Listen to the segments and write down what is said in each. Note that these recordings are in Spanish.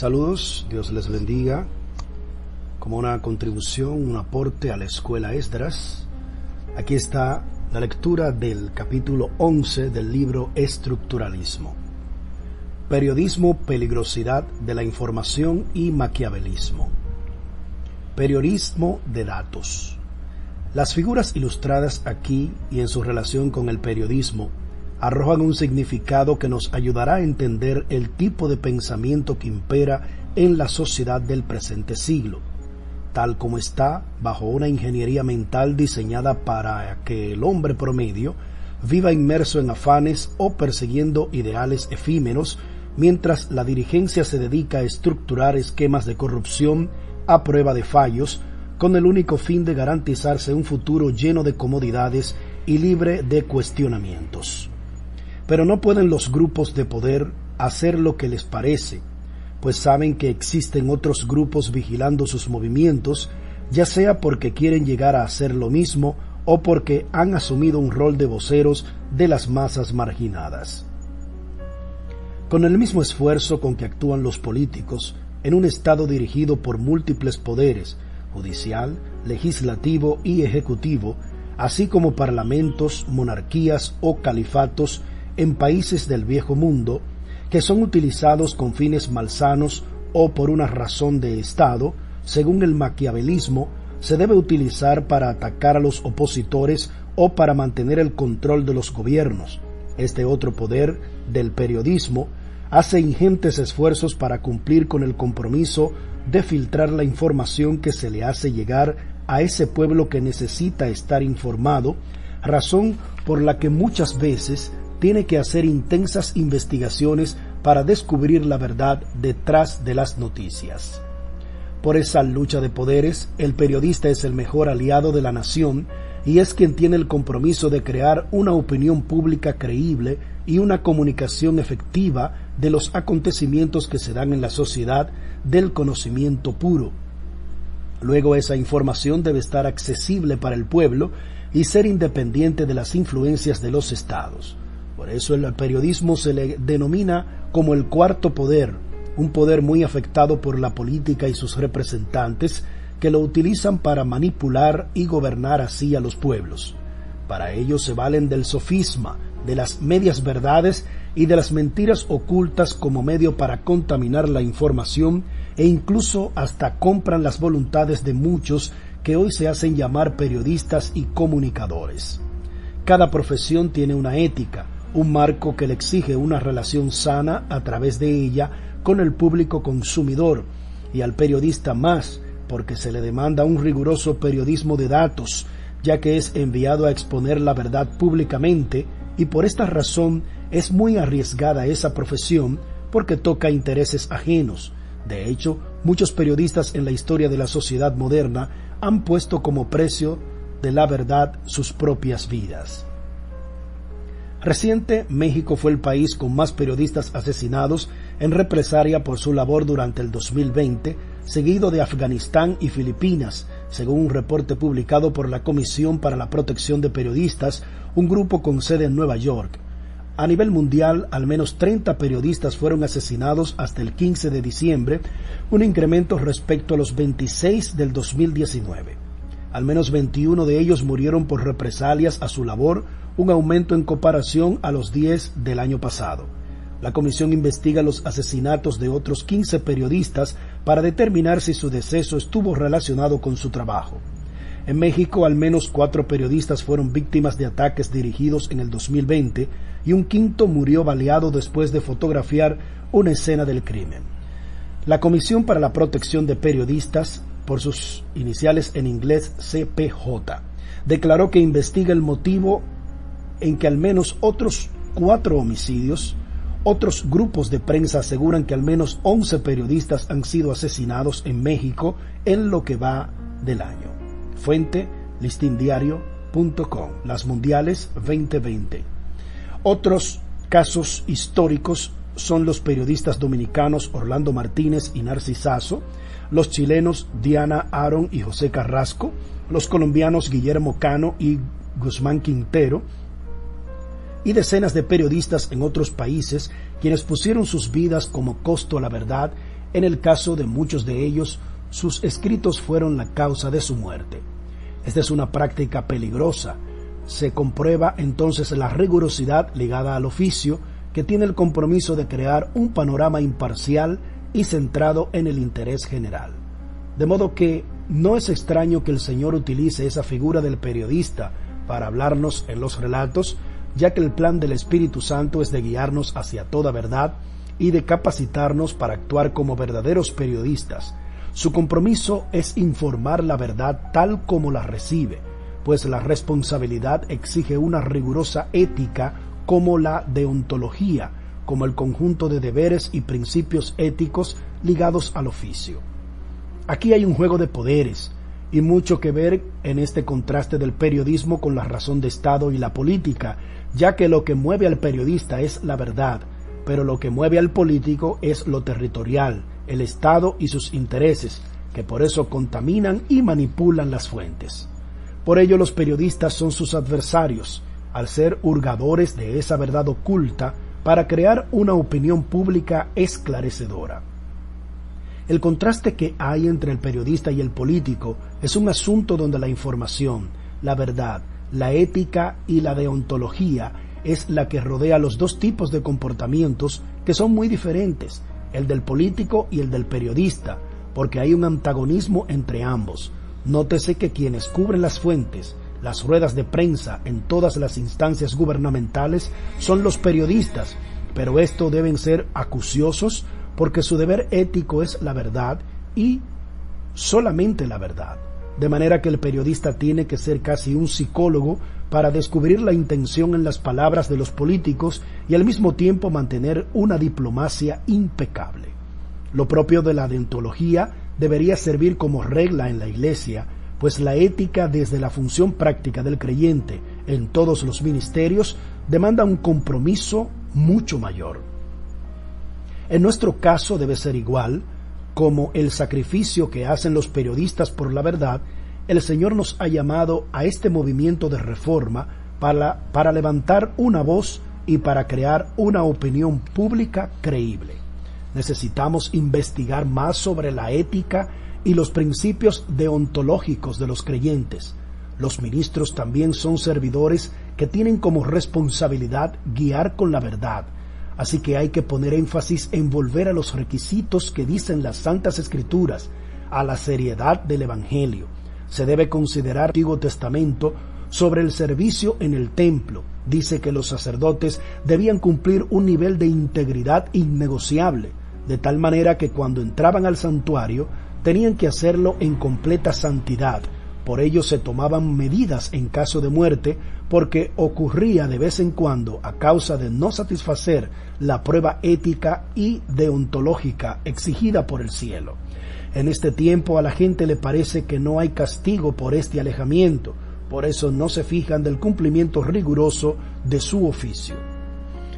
Saludos, Dios les bendiga. Como una contribución, un aporte a la escuela Esdras, aquí está la lectura del capítulo 11 del libro Estructuralismo. Periodismo, peligrosidad de la información y maquiavelismo. Periodismo de datos. Las figuras ilustradas aquí y en su relación con el periodismo arrojan un significado que nos ayudará a entender el tipo de pensamiento que impera en la sociedad del presente siglo, tal como está bajo una ingeniería mental diseñada para que el hombre promedio viva inmerso en afanes o persiguiendo ideales efímeros, mientras la dirigencia se dedica a estructurar esquemas de corrupción a prueba de fallos, con el único fin de garantizarse un futuro lleno de comodidades y libre de cuestionamientos. Pero no pueden los grupos de poder hacer lo que les parece, pues saben que existen otros grupos vigilando sus movimientos, ya sea porque quieren llegar a hacer lo mismo o porque han asumido un rol de voceros de las masas marginadas. Con el mismo esfuerzo con que actúan los políticos en un Estado dirigido por múltiples poderes, judicial, legislativo y ejecutivo, así como parlamentos, monarquías o califatos en países del viejo mundo, que son utilizados con fines malsanos o por una razón de Estado, según el maquiavelismo, se debe utilizar para atacar a los opositores o para mantener el control de los gobiernos. Este otro poder del periodismo hace ingentes esfuerzos para cumplir con el compromiso de filtrar la información que se le hace llegar a ese pueblo que necesita estar informado, razón por la que muchas veces tiene que hacer intensas investigaciones para descubrir la verdad detrás de las noticias. Por esa lucha de poderes, el periodista es el mejor aliado de la nación y es quien tiene el compromiso de crear una opinión pública creíble y una comunicación efectiva de los acontecimientos que se dan en la sociedad del conocimiento puro. Luego esa información debe estar accesible para el pueblo y ser independiente de las influencias de los estados. Por eso el periodismo se le denomina como el cuarto poder, un poder muy afectado por la política y sus representantes que lo utilizan para manipular y gobernar así a los pueblos. Para ello se valen del sofisma, de las medias verdades y de las mentiras ocultas como medio para contaminar la información e incluso hasta compran las voluntades de muchos que hoy se hacen llamar periodistas y comunicadores. Cada profesión tiene una ética, un marco que le exige una relación sana a través de ella con el público consumidor, y al periodista más, porque se le demanda un riguroso periodismo de datos, ya que es enviado a exponer la verdad públicamente, y por esta razón es muy arriesgada esa profesión porque toca intereses ajenos. De hecho, muchos periodistas en la historia de la sociedad moderna han puesto como precio de la verdad sus propias vidas. Reciente, México fue el país con más periodistas asesinados en represalia por su labor durante el 2020, seguido de Afganistán y Filipinas, según un reporte publicado por la Comisión para la Protección de Periodistas, un grupo con sede en Nueva York. A nivel mundial, al menos 30 periodistas fueron asesinados hasta el 15 de diciembre, un incremento respecto a los 26 del 2019. Al menos 21 de ellos murieron por represalias a su labor, un aumento en comparación a los 10 del año pasado. La comisión investiga los asesinatos de otros 15 periodistas para determinar si su deceso estuvo relacionado con su trabajo. En México, al menos 4 periodistas fueron víctimas de ataques dirigidos en el 2020 y un quinto murió baleado después de fotografiar una escena del crimen. La Comisión para la Protección de Periodistas, por sus iniciales en inglés CPJ, declaró que investiga el motivo en que al menos otros 4 homicidios. Otros grupos de prensa aseguran que al menos 11 periodistas han sido asesinados en México en lo que va del año. Fuente, listindiario.com, Las Mundiales 2020. Otros casos históricos son los periodistas dominicanos Orlando Martínez y Narcisazo, los chilenos Diana Aaron y José Carrasco, los colombianos Guillermo Cano y Guzmán Quintero, y decenas de periodistas en otros países quienes pusieron sus vidas como costo a la verdad En el caso de muchos de ellos, sus escritos fueron la causa de su muerte. Esta es una práctica peligrosa. Se comprueba entonces la rigurosidad ligada al oficio, que tiene el compromiso de crear un panorama imparcial y centrado en el interés general. De modo que no es extraño que el Señor utilice esa figura del periodista para hablarnos en los relatos, ya que el plan del Espíritu Santo es de guiarnos hacia toda verdad y de capacitarnos para actuar como verdaderos periodistas. Su compromiso es informar la verdad tal como la recibe, pues la responsabilidad exige una rigurosa ética como la deontología, como el conjunto de deberes y principios éticos ligados al oficio. Aquí hay un juego de poderes y mucho que ver en este contraste del periodismo con la razón de Estado y la política, ya que lo que mueve al periodista es la verdad, pero lo que mueve al político es lo territorial, el Estado y sus intereses, que por eso contaminan y manipulan las fuentes. Por ello los periodistas son sus adversarios, al ser hurgadores de esa verdad oculta para crear una opinión pública esclarecedora. El contraste que hay entre el periodista y el político es un asunto donde la información, la verdad, la ética y la deontología es la que rodea los dos tipos de comportamientos que son muy diferentes, el del político y el del periodista, porque hay un antagonismo entre ambos. Nótese que quienes cubren las fuentes, las ruedas de prensa en todas las instancias gubernamentales son los periodistas, pero estos deben ser acuciosos porque su deber ético es la verdad y solamente la verdad. De manera que el periodista tiene que ser casi un psicólogo para descubrir la intención en las palabras de los políticos y al mismo tiempo mantener una diplomacia impecable. Lo propio de la deontología debería servir como regla en la Iglesia, pues la ética desde la función práctica del creyente en todos los ministerios demanda un compromiso mucho mayor. En nuestro caso debe ser igual, como el sacrificio que hacen los periodistas por la verdad. El Señor nos ha llamado a este movimiento de reforma para levantar una voz y para crear una opinión pública creíble. Necesitamos investigar más sobre la ética y los principios deontológicos de los creyentes. Los ministros también son servidores que tienen como responsabilidad guiar con la verdad. Así que hay que poner énfasis en volver a los requisitos que dicen las Santas Escrituras, a la seriedad del Evangelio. Se debe considerar el Antiguo Testamento sobre el servicio en el templo. Dice que los sacerdotes debían cumplir un nivel de integridad innegociable, de tal manera que cuando entraban al santuario tenían que hacerlo en completa santidad. Por ello se tomaban medidas en caso de muerte, porque ocurría de vez en cuando, a causa de no satisfacer la prueba ética y deontológica exigida por el cielo. En este tiempo a la gente le parece que no hay castigo por este alejamiento, por eso no se fijan del cumplimiento riguroso de su oficio.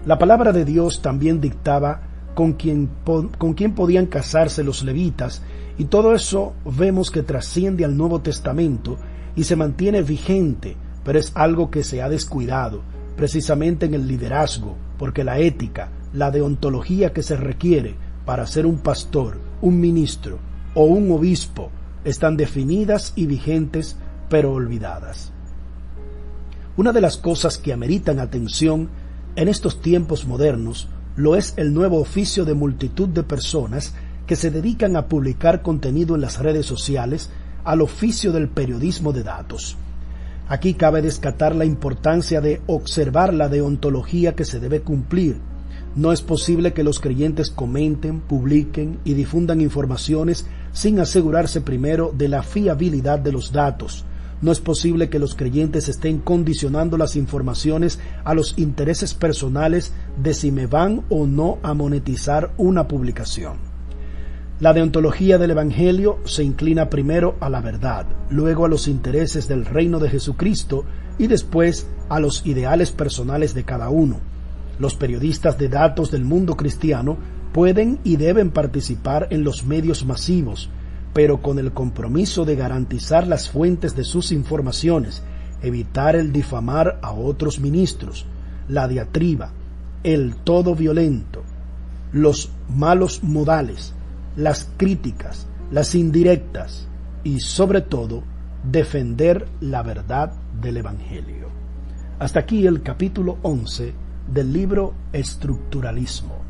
La palabra de Dios también dictaba con quién podían casarse los levitas, y todo eso vemos que trasciende al Nuevo Testamento y se mantiene vigente, pero es algo que se ha descuidado, precisamente en el liderazgo, porque la ética, la deontología que se requiere para ser un pastor, un ministro o un obispo están definidas y vigentes, pero olvidadas. Una de las cosas que ameritan atención en estos tiempos modernos lo es el nuevo oficio de multitud de personas que se dedican a publicar contenido en las redes sociales, al oficio del periodismo de datos. Aquí cabe destacar la importancia de observar la deontología que se debe cumplir. No es posible que los creyentes comenten, publiquen y difundan informaciones sin asegurarse primero de la fiabilidad de los datos. No es posible que los creyentes estén condicionando las informaciones a los intereses personales de si me van o no a monetizar una publicación. La deontología del Evangelio se inclina primero a la verdad, luego a los intereses del reino de Jesucristo y después a los ideales personales de cada uno. Los periodistas de datos del mundo cristiano pueden y deben participar en los medios masivos, pero con el compromiso de garantizar las fuentes de sus informaciones, evitar el difamar a otros ministros, la diatriba, el todo violento, los malos modales, las críticas, las indirectas y sobre todo defender la verdad del Evangelio. Hasta aquí el capítulo 11 del libro Estructuralismo.